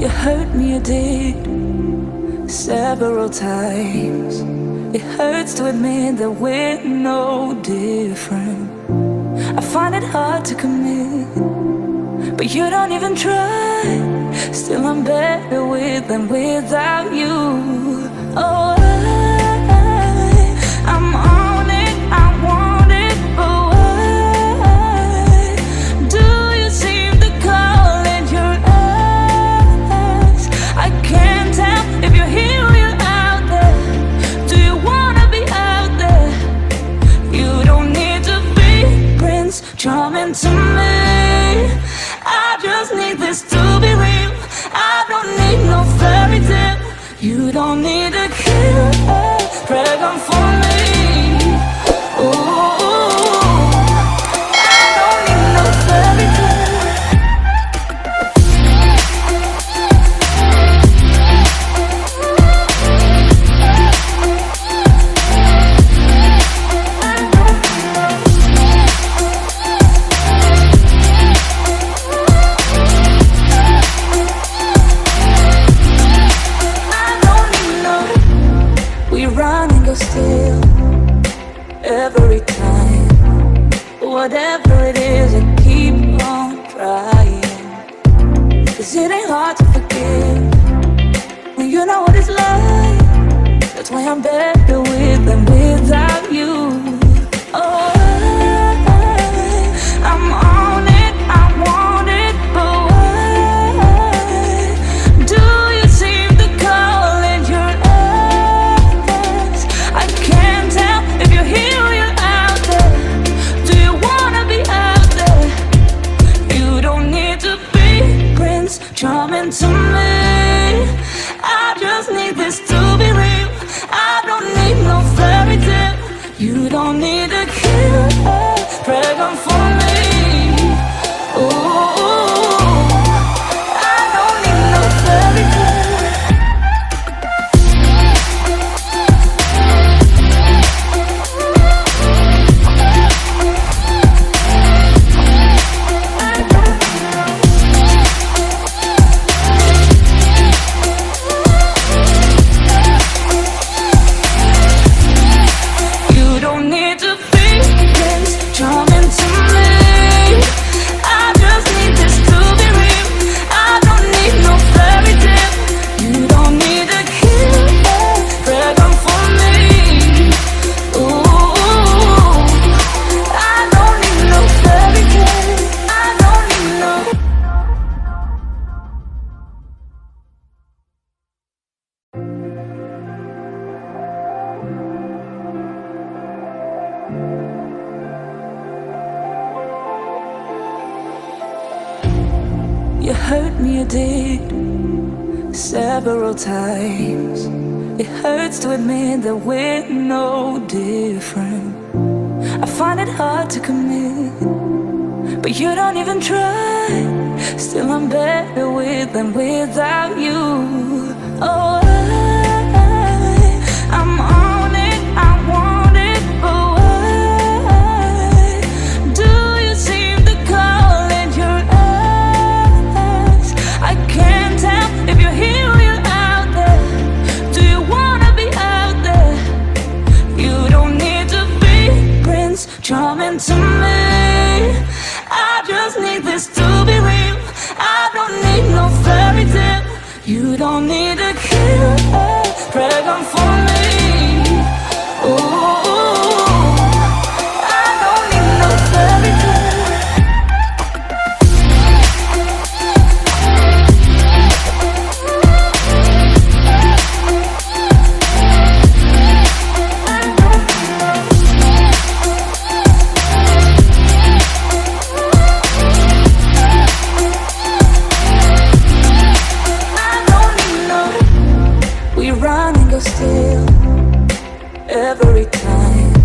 You hurt me, you did, several times. It hurts to admit that we're no different. I find it hard to commit, but you don't even try. Still I'm better with than without you. Oh, I'm on it, I want it, but why do you seem to call in your eyes? I can't tell if you're here or you're out there. Do you wanna be out there? You don't need to be Prince Charming to me. I just need this to be real. I don't need no fairy tale. You don't need a killer pregnant for me. Ooh, I don't need no fairy tale. Still, every time, whatever it is, I keep on trying. 'Cause it ain't hard to forgive when you know what it's like. That's why I'm better with than without you. Oh, I'm on it, I want it, but why do you seem to call in your eyes? I can't tell if you're here or you're out there. Do you wanna be out there? You don't need to be Prince Charming to me. I just need this to be real. I don't need no fairy tale. You don't need a killer pregnant for me. Ooh, I don't need no fairy tale. You hurt me, you did, several times. It hurts to admit that we're no different. I find it hard to commit, but you don't even try. Still I'm better with than without you. Oh, I'm on it, I want it, but why do you seem to call in your eyes? I can't tell if you're here or you're out there. Do you wanna be out there? You don't need to be Prince Charming to me. I just need this to be real. I don't need no fairy tale. You don't need a killer pregnant for me.